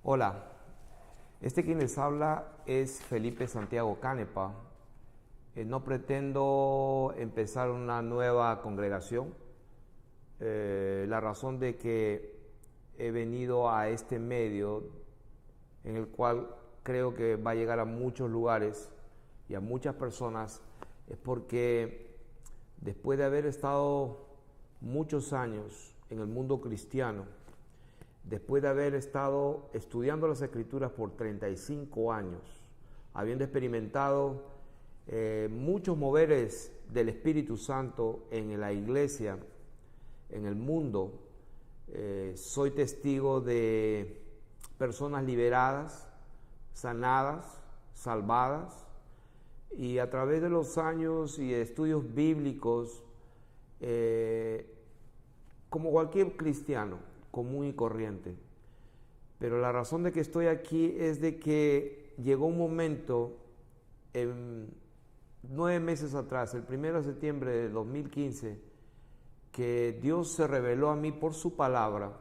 Hola, quien les habla es Felipe Santiago Canepa. No pretendo empezar una nueva congregación. La razón de que he venido a este medio, en el cual creo que va a llegar a muchos lugares y a muchas personas, es porque después de haber estado muchos años en el mundo cristiano, después de haber estado estudiando las Escrituras por 35 años, habiendo experimentado muchos moveres del Espíritu Santo en la iglesia, en el mundo, soy testigo de personas liberadas, sanadas, salvadas, y a través de los años y estudios bíblicos, como cualquier cristiano común y corriente. Pero la razón de que estoy aquí es de que llegó un momento, 9 meses atrás, el 1 de septiembre de 2015, que Dios se reveló a mí por su palabra,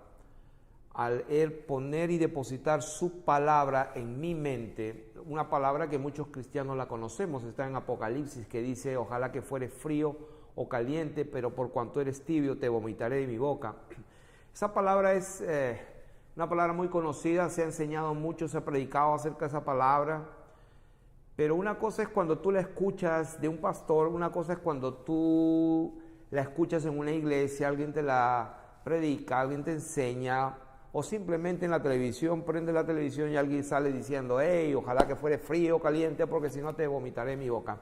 al Él poner y depositar su palabra en mi mente, una palabra que muchos cristianos la conocemos, está en Apocalipsis, que dice: ojalá que fueres frío o caliente, pero por cuanto eres tibio te vomitaré de mi boca. Esa palabra es una palabra muy conocida, se ha enseñado mucho, se ha predicado acerca de esa palabra, pero una cosa es cuando tú la escuchas de un pastor, una cosa es cuando tú la escuchas en una iglesia, alguien te la predica, alguien te enseña, o simplemente en la televisión, prende la televisión y alguien sale diciendo: hey, ojalá que fuere frío o caliente, porque si no te vomitaré en mi boca.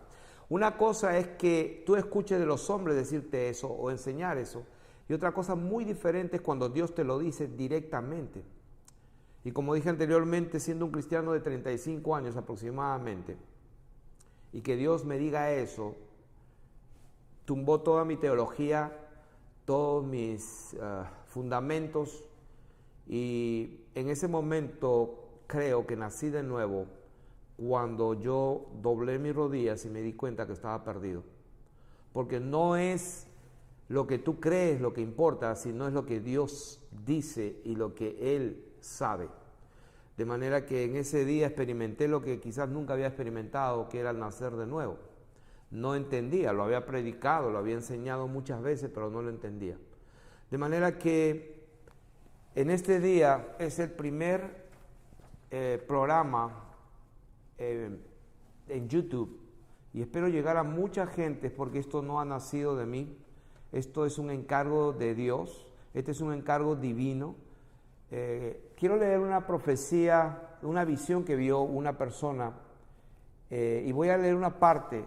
Una cosa es que tú escuches de los hombres decirte eso o enseñar eso, y otra cosa muy diferente es cuando Dios te lo dice directamente. Y como dije anteriormente, siendo un cristiano de 35 años aproximadamente, y que Dios me diga eso, tumbó toda mi teología, todos mis fundamentos, y en ese momento creo que nací de nuevo cuando yo doblé mis rodillas y me di cuenta que estaba perdido. Porque no es lo que tú crees lo que importa, sino es lo que Dios dice y lo que Él sabe. De manera que en ese día experimenté lo que quizás nunca había experimentado, que era el nacer de nuevo. No entendía, lo había predicado, lo había enseñado muchas veces, pero no lo entendía. De manera que en este día es el primer programa en YouTube, y espero llegar a mucha gente, porque esto no ha nacido de mí. Esto es un encargo de Dios, este es un encargo divino. Quiero leer una profecía, una visión que vio una persona, y voy a leer una parte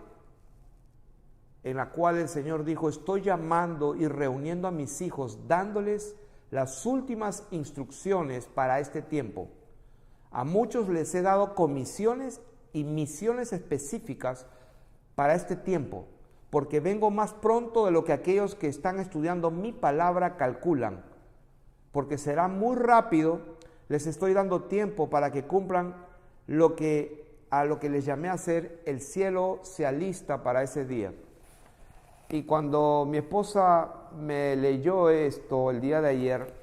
en la cual el Señor dijo: estoy llamando y reuniendo a mis hijos, dándoles las últimas instrucciones para este tiempo. A muchos les he dado comisiones y misiones específicas para este tiempo, porque vengo más pronto de lo que aquellos que están estudiando mi palabra calculan, porque será muy rápido. Les estoy dando tiempo para que cumplan a lo que les llamé a hacer. El cielo se alista para ese día. Y cuando mi esposa me leyó esto el día de ayer,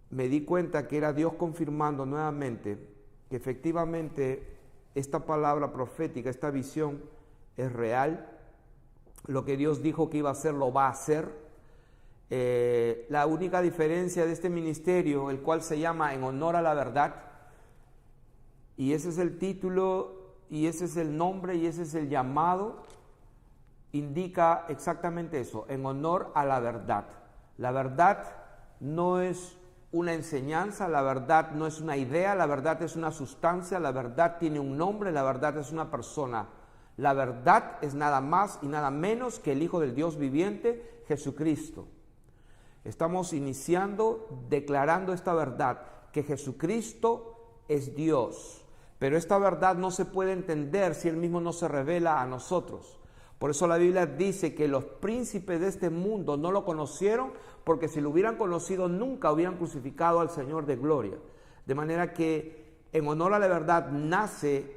me di cuenta que era Dios confirmando nuevamente que efectivamente esta palabra profética, esta visión es real. Lo que Dios dijo que iba a hacer, lo va a hacer. La única diferencia de este ministerio, el cual se llama En Honor a la Verdad, y ese es el título, y ese es el nombre, y ese es el llamado, indica exactamente eso: en honor a la verdad. La verdad no es una enseñanza, la verdad no es una idea, la verdad es una sustancia, la verdad tiene un nombre, la verdad es una persona. La verdad es nada más y nada menos que el Hijo del Dios viviente, Jesucristo. Estamos iniciando declarando esta verdad, que Jesucristo es Dios. Pero esta verdad no se puede entender si Él mismo no se revela a nosotros. Por eso la Biblia dice que los príncipes de este mundo no lo conocieron, porque si lo hubieran conocido nunca hubieran crucificado al Señor de gloria. De manera que En Honor a la Verdad nace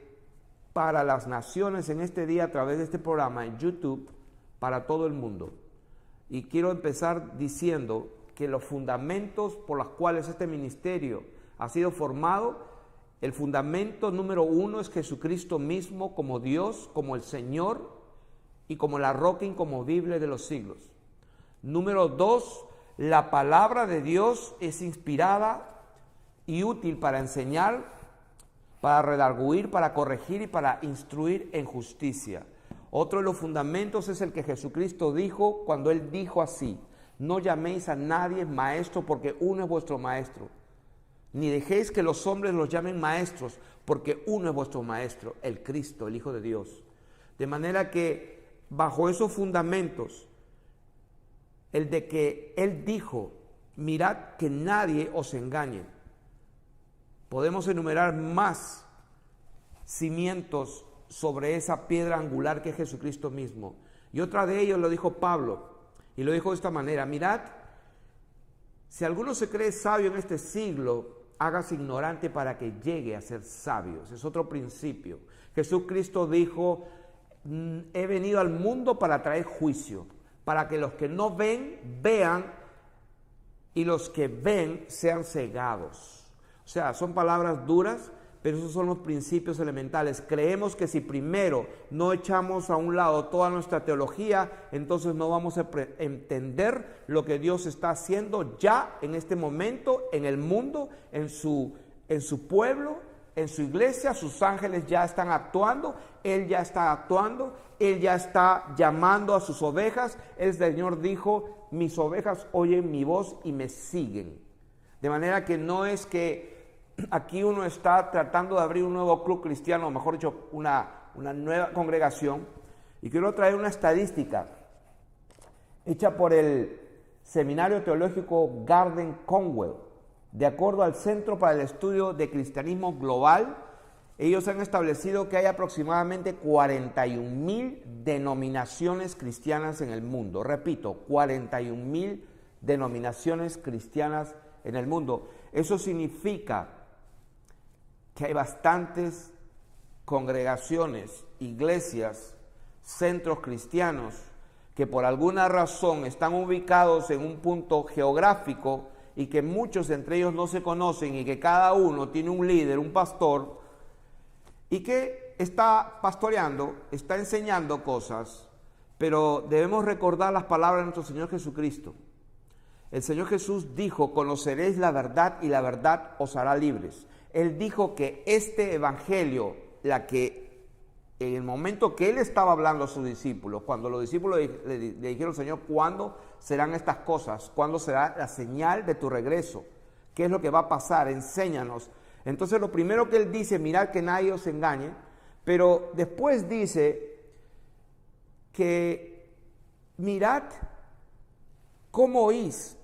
para las naciones en este día a través de este programa en YouTube para todo el mundo. Y quiero empezar diciendo que los fundamentos por los cuales este ministerio ha sido formado. El fundamento número 1 es Jesucristo mismo como Dios, como el Señor y como la roca inconmovible de los siglos. Número 2, la palabra de Dios es inspirada y útil para enseñar, para redarguir, para corregir y para instruir en justicia. Otro de los fundamentos es el que Jesucristo dijo cuando Él dijo así: no llaméis a nadie maestro, porque uno es vuestro maestro. Ni dejéis que los hombres los llamen maestros, porque uno es vuestro maestro, el Cristo, el Hijo de Dios. De manera que bajo esos fundamentos, el de que Él dijo: mirad que nadie os engañe. Podemos enumerar más cimientos sobre esa piedra angular que es Jesucristo mismo. Y otra de ellos lo dijo Pablo, y lo dijo de esta manera: mirad, si alguno se cree sabio en este siglo, hágase ignorante para que llegue a ser sabio. Ese es otro principio. Jesucristo dijo: he venido al mundo para traer juicio, para que los que no ven, vean, y los que ven sean cegados. O sea, son palabras duras, pero esos son los principios elementales. Creemos que si primero no echamos a un lado toda nuestra teología, entonces no vamos a entender lo que Dios está haciendo ya en este momento, en el mundo, en su pueblo, en su iglesia. Sus ángeles ya están actuando, Él ya está actuando, Él ya está llamando a sus ovejas. El Señor dijo: mis ovejas oyen mi voz y me siguen. De manera que no es que aquí uno está tratando de abrir un nuevo club cristiano, o mejor dicho, una nueva congregación. Y quiero traer una estadística hecha por el Seminario Teológico Garden Conwell. De acuerdo al Centro para el Estudio de Cristianismo Global, ellos han establecido que hay aproximadamente 41,000 denominaciones cristianas en el mundo. Repito, 41,000 denominaciones cristianas en el mundo. Eso significa que hay bastantes congregaciones, iglesias, centros cristianos que por alguna razón están ubicados en un punto geográfico y que muchos entre ellos no se conocen y que cada uno tiene un líder, un pastor, y que está pastoreando, está enseñando cosas, pero debemos recordar las palabras de nuestro Señor Jesucristo. El Señor Jesús dijo: conoceréis la verdad y la verdad os hará libres. Él dijo que este evangelio, la que en el momento que Él estaba hablando a sus discípulos, cuando los discípulos le dijeron: Señor, ¿cuándo serán estas cosas? ¿Cuándo será la señal de tu regreso? ¿Qué es lo que va a pasar? Enséñanos. Entonces lo primero que Él dice: mirad que nadie os engañe. Pero después dice que mirad cómo oís,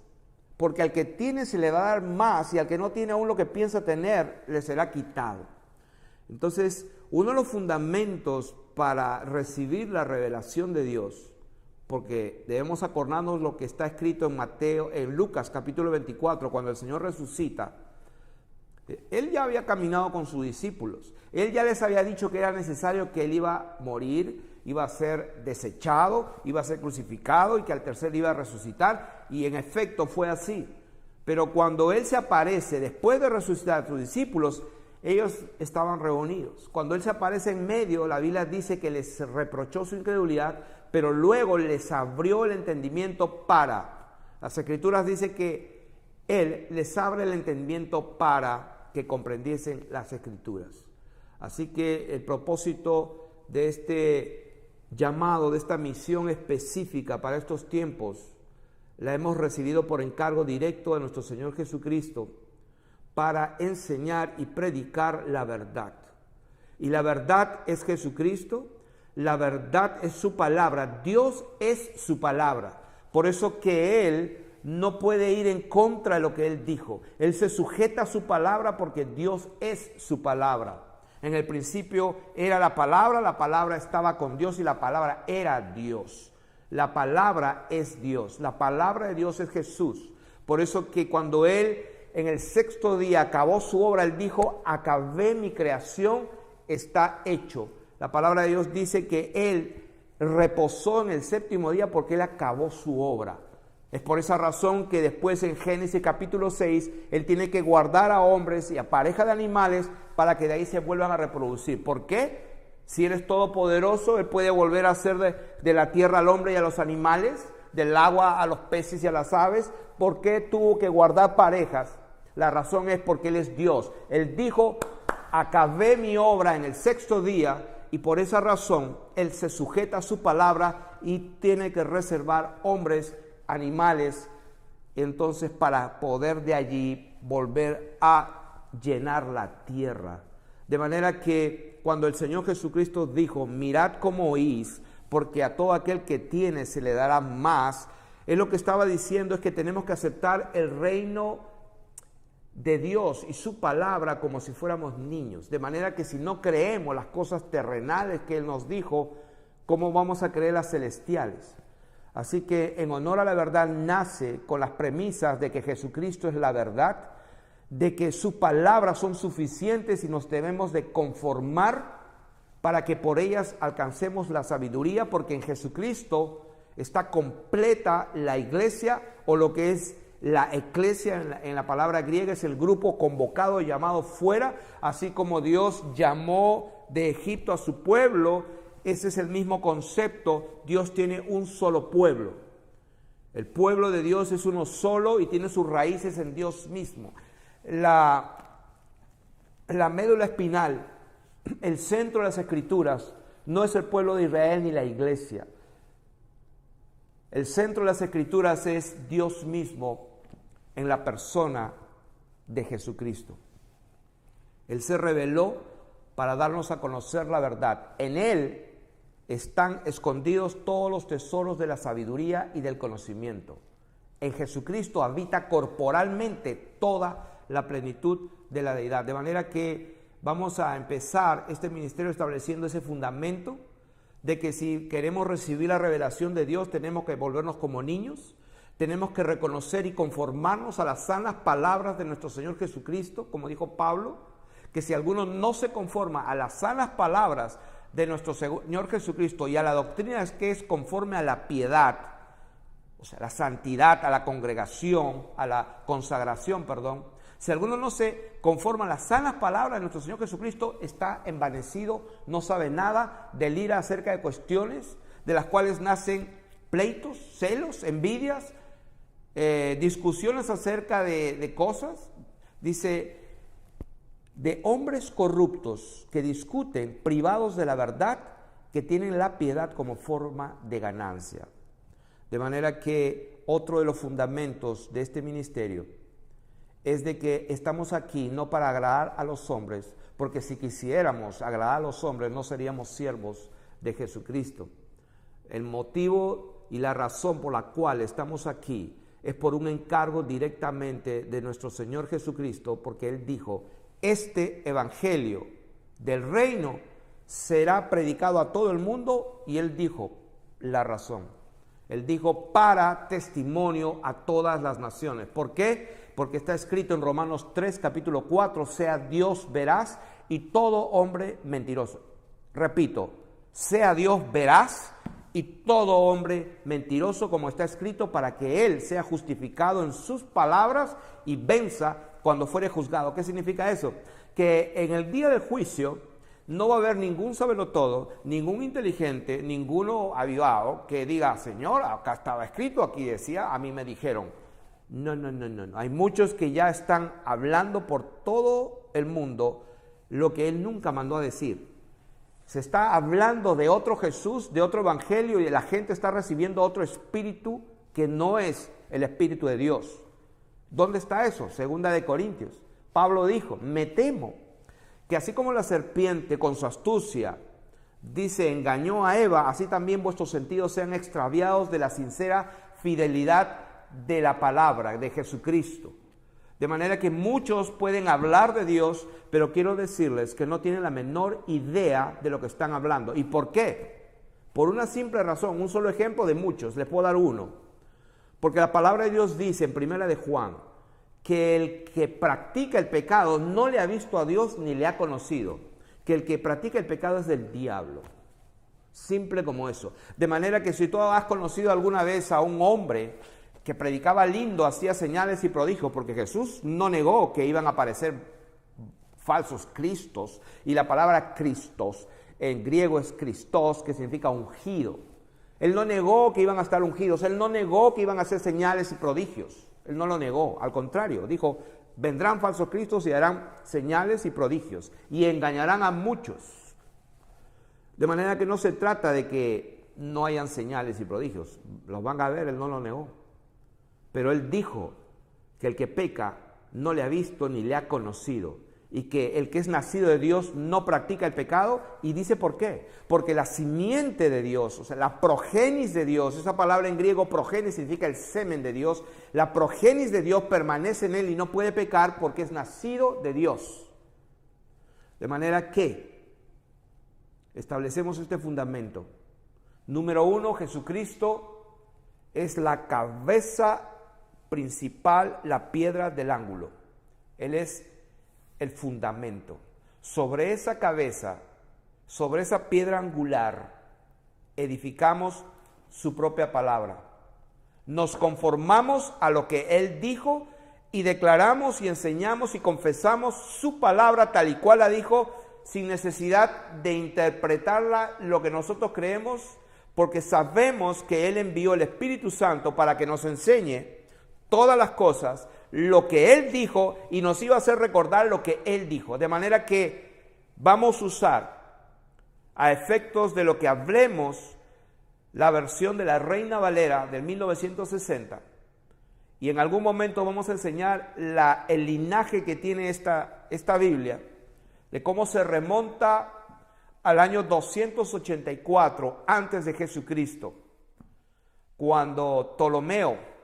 porque al que tiene se le va a dar más, y al que no tiene aún lo que piensa tener, le será quitado. Entonces, uno de los fundamentos para recibir la revelación de Dios, porque debemos acordarnos lo que está escrito en Lucas capítulo 24, cuando el Señor resucita. Él ya había caminado con sus discípulos. Él ya les había dicho que era necesario que Él iba a morir, iba a ser desechado, iba a ser crucificado y que al tercer día iba a resucitar. Y en efecto fue así. Pero cuando Él se aparece, después de resucitar a sus discípulos, ellos estaban reunidos. Cuando Él se aparece en medio, la Biblia dice que les reprochó su incredulidad, pero luego les abrió el entendimiento para. Las Escrituras dicen que Él les abre el entendimiento para que comprendiesen las Escrituras. Así que el propósito de este llamado, de esta misión específica para estos tiempos, la hemos recibido por encargo directo de nuestro Señor Jesucristo para enseñar y predicar la verdad. Y la verdad es Jesucristo, la verdad es su palabra, Dios es su palabra. Por eso que Él no puede ir en contra de lo que Él dijo. Él se sujeta a su palabra porque Dios es su palabra. En el principio era la palabra estaba con Dios y la palabra era Dios. La palabra es Dios, la palabra de Dios es Jesús. Por eso que cuando Él en el sexto día acabó su obra, Él dijo: acabé mi creación, está hecho. La palabra de Dios dice que Él reposó en el séptimo día porque Él acabó su obra. Es por esa razón que después en Génesis capítulo 6, Él tiene que guardar a hombres y a pareja de animales para que de ahí se vuelvan a reproducir. ¿Por qué? Si Él es todopoderoso, Él puede volver a hacer de la tierra al hombre y a los animales, del agua a los peces y a las aves. ¿Por qué tuvo que guardar parejas? La razón es porque Él es Dios. Él dijo, acabé mi obra en el sexto día, y por esa razón Él se sujeta a su palabra y tiene que reservar hombres, animales, entonces para poder de allí volver a llenar la tierra. De manera que cuando el Señor Jesucristo dijo, mirad cómo oís, porque a todo aquel que tiene se le dará más, Él lo que estaba diciendo es que tenemos que aceptar el reino de Dios y su palabra como si fuéramos niños. De manera que si no creemos las cosas terrenales que Él nos dijo, ¿cómo vamos a creer las celestiales? Así que en honor a la verdad nace con las premisas de que Jesucristo es la verdad, de que sus palabras son suficientes y nos debemos de conformar para que por ellas alcancemos la sabiduría, porque en Jesucristo está completa la iglesia, o lo que es la eclesia en la palabra griega es el grupo convocado y llamado fuera, así como Dios llamó de Egipto a su pueblo. Ese es el mismo concepto. Dios tiene un solo pueblo. El pueblo de Dios es uno solo y tiene sus raíces en Dios mismo. La médula espinal, el centro de las Escrituras, no es el pueblo de Israel ni la iglesia. El centro de las Escrituras es Dios mismo en la persona de Jesucristo. Él se reveló para darnos a conocer la verdad. En Él están escondidos todos los tesoros de la sabiduría y del conocimiento. En Jesucristo habita corporalmente toda la plenitud de la deidad. De manera que vamos a empezar este ministerio estableciendo ese fundamento de que si queremos recibir la revelación de Dios, tenemos que volvernos como niños, tenemos que reconocer y conformarnos a las sanas palabras de nuestro Señor Jesucristo, como dijo Pablo, que si alguno no se conforma a las sanas palabras de nuestro Señor Jesucristo y a la doctrina que es conforme a la piedad, o sea, la santidad, a la congregación, a la consagración, perdón, si alguno no se conforma a las sanas palabras de nuestro Señor Jesucristo, está envanecido, no sabe nada, delira acerca de cuestiones de las cuales nacen pleitos, celos, envidias, discusiones acerca de cosas. Dice, de hombres corruptos que discuten, privados de la verdad, que tienen la piedad como forma de ganancia. De manera que otro de los fundamentos de este ministerio es de que estamos aquí no para agradar a los hombres, porque si quisiéramos agradar a los hombres no seríamos siervos de Jesucristo. El motivo y la razón por la cual estamos aquí es por un encargo directamente de nuestro Señor Jesucristo, porque Él dijo, este evangelio del reino será predicado a todo el mundo, y Él dijo la razón. Él dijo para testimonio a todas las naciones. ¿Por qué? Porque está escrito en Romanos 3, capítulo 4, sea Dios veraz y todo hombre mentiroso. Repito, sea Dios veraz y todo hombre mentiroso, como está escrito, para que Él sea justificado en sus palabras y venza cuando fuere juzgado. ¿Qué significa eso? Que en el día del juicio no va a haber ningún sabelotodo, ningún inteligente, ninguno avivado que diga, Señor, acá estaba escrito, aquí decía, a mí me dijeron. No. Hay muchos que ya están hablando por todo el mundo lo que Él nunca mandó a decir. Se está hablando de otro Jesús, de otro evangelio, y la gente está recibiendo otro espíritu que no es el espíritu de Dios. ¿Dónde está eso? Segunda de Corintios. Pablo dijo, me temo que así como la serpiente con su astucia, dice, engañó a Eva, así también vuestros sentidos sean extraviados de la sincera fidelidad de la palabra de Jesucristo. De manera que muchos pueden hablar de Dios, pero quiero decirles que no tienen la menor idea de lo que están hablando. ¿Y por qué? Por una simple razón, un solo ejemplo de muchos, les puedo dar uno. Porque la palabra de Dios dice en Primera de Juan, que el que practica el pecado no le ha visto a Dios ni le ha conocido, que el que practica el pecado es del diablo. Simple como eso. De manera que si tú has conocido alguna vez a un hombre que predicaba lindo, hacía señales y prodigios, porque Jesús no negó que iban a aparecer falsos cristos, y la palabra Cristos en griego es Christos, que significa ungido. Él no negó que iban a estar ungidos, él no negó que iban a hacer señales y prodigios, él no lo negó, al contrario, dijo, vendrán falsos cristos y harán señales y prodigios, y engañarán a muchos. De manera que no se trata de que no hayan señales y prodigios, los van a ver, él no lo negó. Pero él dijo que el que peca no le ha visto ni le ha conocido, y que el que es nacido de Dios no practica el pecado, y dice por qué. Porque la simiente de Dios, o sea, la progenis de Dios, esa palabra en griego progenis significa el semen de Dios, la progenis de Dios permanece en él y no puede pecar porque es nacido de Dios. De manera que establecemos este fundamento. Número 1, Jesucristo es la cabeza principal, la piedra del ángulo. Él es el fundamento. Sobre esa cabeza, sobre esa piedra angular, edificamos su propia palabra. Nos conformamos a lo que Él dijo y declaramos y enseñamos y confesamos su palabra tal y cual la dijo, sin necesidad de interpretarla lo que nosotros creemos, porque sabemos que Él envió el Espíritu Santo para que nos enseñe todas las cosas, lo que Él dijo, y nos iba a hacer recordar lo que Él dijo. De manera que vamos a usar, a efectos de lo que hablemos, la versión de la Reina Valera del 1960. Y en algún momento vamos a enseñar el linaje que tiene esta Biblia, de cómo se remonta al año 284 antes de Jesucristo, cuando Ptolomeo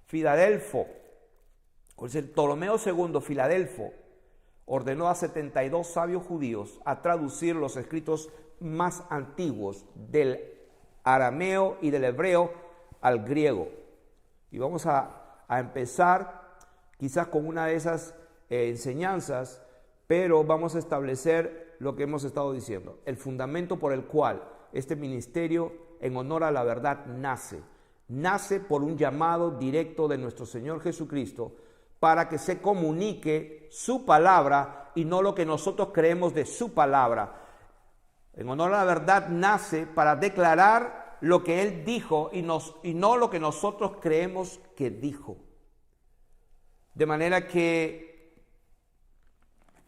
Filadelfo II Filadelfo ordenó a 72 sabios judíos a traducir los escritos más antiguos del arameo y del hebreo al griego. Y vamos a empezar quizás con una de esas enseñanzas, pero vamos a establecer lo que hemos estado diciendo, el fundamento por el cual este ministerio en honor a la verdad nace por un llamado directo de nuestro Señor Jesucristo para que se comunique su palabra y no lo que nosotros creemos de su palabra. En honor a la verdad nace para declarar lo que Él dijo y no lo que nosotros creemos que dijo. De manera que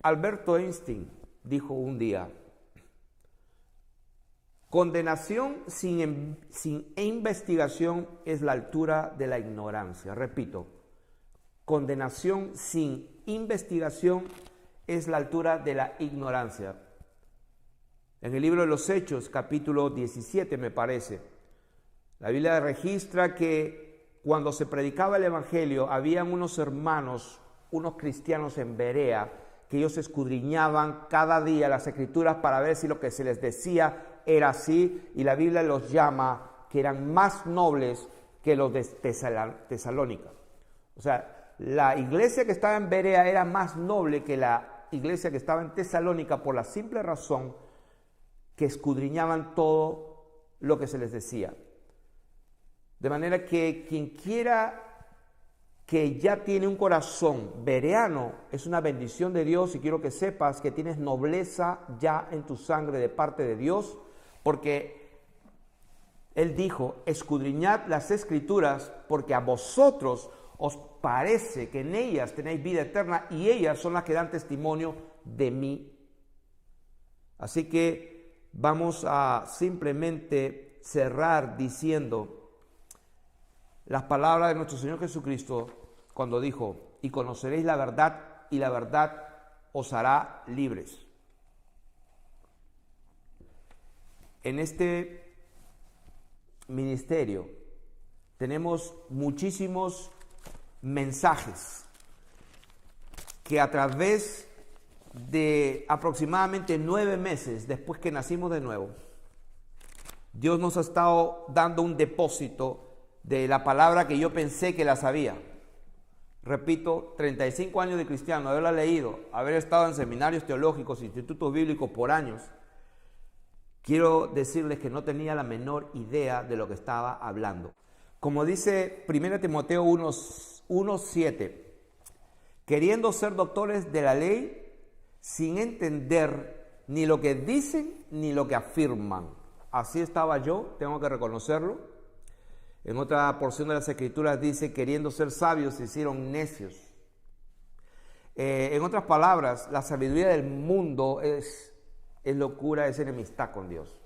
Alberto Einstein dijo un día, condenación sin investigación es la altura de la ignorancia. Repito, condenación sin investigación es la altura de la ignorancia. En el libro de los Hechos, capítulo 17 me parece, la Biblia registra que cuando se predicaba el Evangelio, habían unos hermanos, unos cristianos en Berea, que ellos escudriñaban cada día las Escrituras para ver si lo que se les decía era así, y la Biblia los llama que eran más nobles que los de Tesalónica. O sea, la iglesia que estaba en Berea era más noble que la iglesia que estaba en Tesalónica por la simple razón que escudriñaban todo lo que se les decía. De manera que quien quiera que ya tiene un corazón bereano, es una bendición de Dios, y quiero que sepas que tienes nobleza ya en tu sangre de parte de Dios, porque Él dijo, escudriñad las Escrituras, porque a vosotros os parece que en ellas tenéis vida eterna, y ellas son las que dan testimonio de mí. Así que vamos a simplemente cerrar diciendo las palabras de nuestro Señor Jesucristo cuando dijo, y conoceréis la verdad, y la verdad os hará libres. En este ministerio tenemos muchísimos mensajes que a través de aproximadamente 9 meses después que nacimos de nuevo, Dios nos ha estado dando un depósito de la palabra que yo pensé que la sabía. Repito, 35 años de cristiano, haberla leído, haber estado en seminarios teológicos, institutos bíblicos por años. Quiero decirles que no tenía la menor idea de lo que estaba hablando. Como dice 1 Timoteo 1:7, queriendo ser doctores de la ley sin entender ni lo que dicen ni lo que afirman. Así estaba yo, tengo que reconocerlo. En otra porción de las Escrituras dice, queriendo ser sabios se hicieron necios. En otras palabras, la sabiduría del mundo es locura, es enemistad con Dios.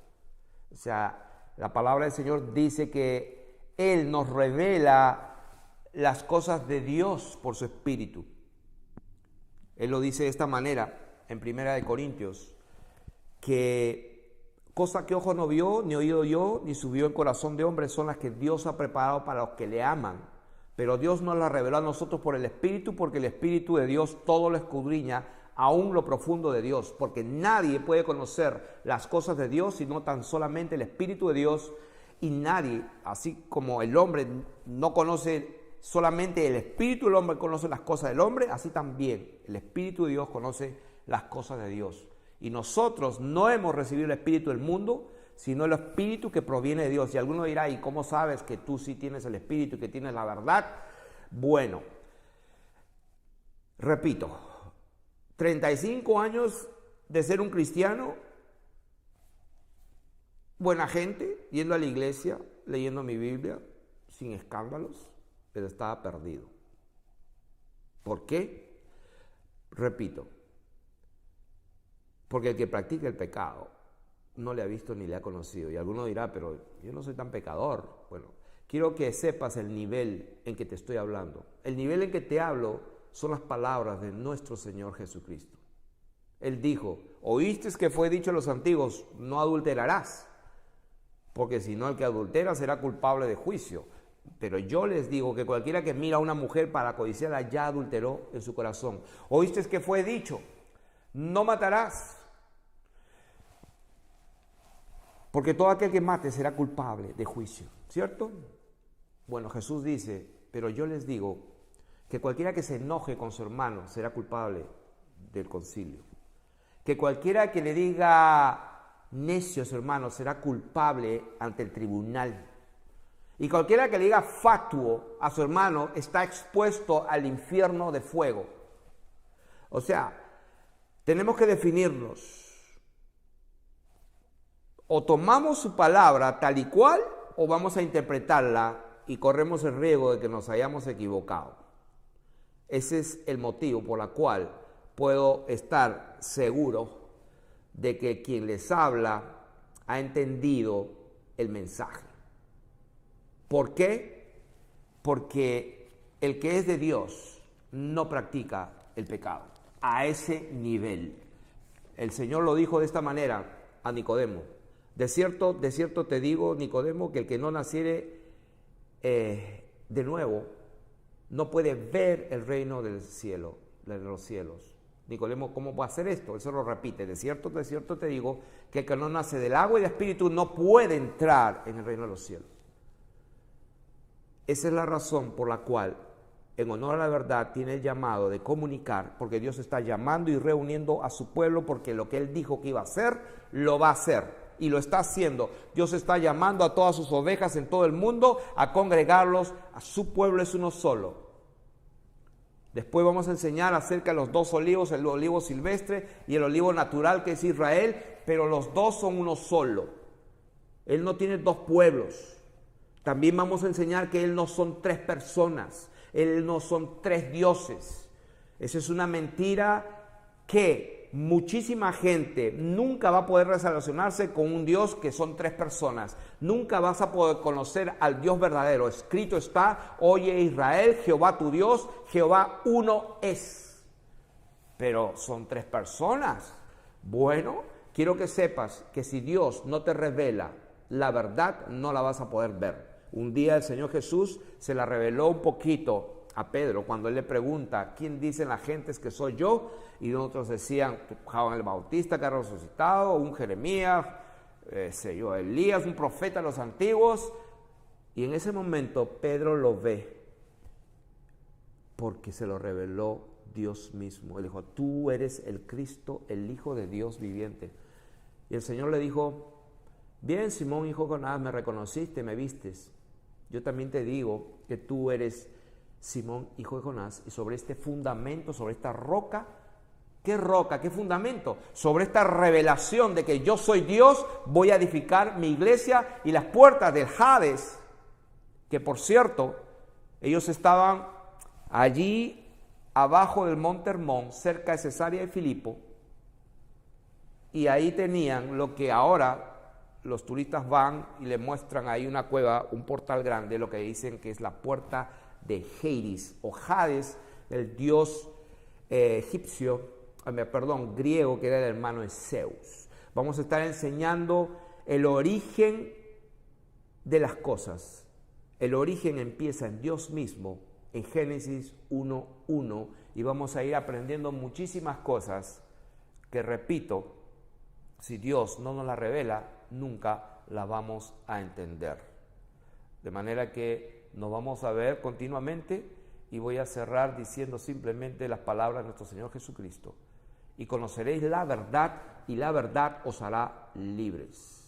O sea, la palabra del Señor dice que Él nos revela las cosas de Dios por su Espíritu. Él lo dice de esta manera en 1 Corintios, que cosa que ojo no vio, ni oído yo, ni subió el corazón de hombre, son las que Dios ha preparado para los que le aman. Pero Dios nos las reveló a nosotros por el Espíritu, porque el Espíritu de Dios todo lo escudriña, aún lo profundo de Dios, porque nadie puede conocer las cosas de Dios sino tan solamente el Espíritu de Dios, y nadie, así como el hombre no conoce solamente el Espíritu del hombre conoce las cosas del hombre, así también el Espíritu de Dios conoce las cosas de Dios. Y nosotros no hemos recibido el Espíritu del mundo, sino el Espíritu que proviene de Dios. Y alguno dirá, ¿y cómo sabes que tú sí tienes el Espíritu y que tienes la verdad? Bueno, repito, 35 años de ser un cristiano, buena gente, yendo a la iglesia, leyendo mi Biblia, sin escándalos, pero estaba perdido. ¿Por qué? Repito, porque el que practica el pecado no le ha visto ni le ha conocido. Y alguno dirá, pero yo no soy tan pecador. Bueno, quiero que sepas el nivel en que te estoy hablando. El nivel en que te hablo son las palabras de nuestro Señor Jesucristo. Él dijo, oíste que fue dicho a los antiguos, no adulterarás, porque si no el que adultera será culpable de juicio. Pero yo les digo que cualquiera que mira a una mujer para codiciarla ya adulteró en su corazón. Oíste que fue dicho, no matarás, porque todo aquel que mate será culpable de juicio, ¿cierto? Bueno, Jesús dice, pero yo les digo que cualquiera que se enoje con su hermano será culpable del concilio. Que cualquiera que le diga necio a su hermano será culpable ante el tribunal. Y cualquiera que le diga fatuo a su hermano está expuesto al infierno de fuego. O sea, tenemos que definirnos. O tomamos su palabra tal y cual, o vamos a interpretarla y corremos el riesgo de que nos hayamos equivocado. Ese es el motivo por el cual puedo estar seguro de que quien les habla ha entendido el mensaje. ¿Por qué? Porque el que es de Dios no practica el pecado a ese nivel. El Señor lo dijo de esta manera a Nicodemo. De cierto te digo, Nicodemo, que el que no naciere de nuevo no puede ver el reino del cielo, de los cielos. Nicodemo, ¿cómo va a hacer esto? Él se lo repite. De cierto te digo, que el que no nace del agua y del espíritu no puede entrar en el reino de los cielos. Esa es la razón por la cual, en honor a la verdad, tiene el llamado de comunicar, porque Dios está llamando y reuniendo a su pueblo, porque lo que Él dijo que iba a hacer, lo va a hacer. Y lo está haciendo. Dios está llamando a todas sus ovejas en todo el mundo a congregarlos. A su pueblo es uno solo. Después vamos a enseñar acerca de los dos olivos, el olivo silvestre y el olivo natural que es Israel, pero los dos son uno solo. Él no tiene dos pueblos. También vamos a enseñar que Él no son tres personas, Él no son tres dioses. Esa es una mentira que muchísima gente nunca va a poder relacionarse con un Dios que son tres personas. Nunca vas a poder conocer al Dios verdadero. Escrito está, oye Israel, Jehová tu Dios, Jehová uno es. Pero son tres personas. Bueno, quiero que sepas que si Dios no te revela la verdad, no la vas a poder ver. Un día el Señor Jesús se la reveló un poquito a Pedro cuando él le pregunta, ¿quién dicen las gentes que soy yo? Y otros decían, Juan el Bautista que ha resucitado, un Jeremías, Elías, un profeta de los antiguos. Y en ese momento Pedro lo ve porque se lo reveló Dios mismo. Él dijo, tú eres el Cristo, el Hijo de Dios viviente. Y el Señor le dijo, bien, Simón, hijo de Jonás, me reconociste, me vistes. yo también te digo que tú eres Simón, hijo de Jonás, y sobre este fundamento, sobre esta roca, ¿qué roca? ¿Qué fundamento? Sobre esta revelación de que yo soy Dios, voy a edificar mi iglesia y las puertas del Hades, que por cierto, ellos estaban allí abajo del monte Hermón, cerca de Cesarea de Filipo, y ahí tenían lo que ahora los turistas van y le muestran ahí una cueva, un portal grande, lo que dicen que es la puerta de Hades o Hades, el dios griego, que era el hermano de Zeus. Vamos a estar enseñando el origen de las cosas. El origen empieza en Dios mismo, en Génesis 1:1, y vamos a ir aprendiendo muchísimas cosas que, repito, si Dios no nos la revela, nunca la vamos a entender. De manera que nos vamos a ver continuamente, y voy a cerrar diciendo simplemente las palabras de nuestro Señor Jesucristo. Y conoceréis la verdad, y la verdad os hará libres.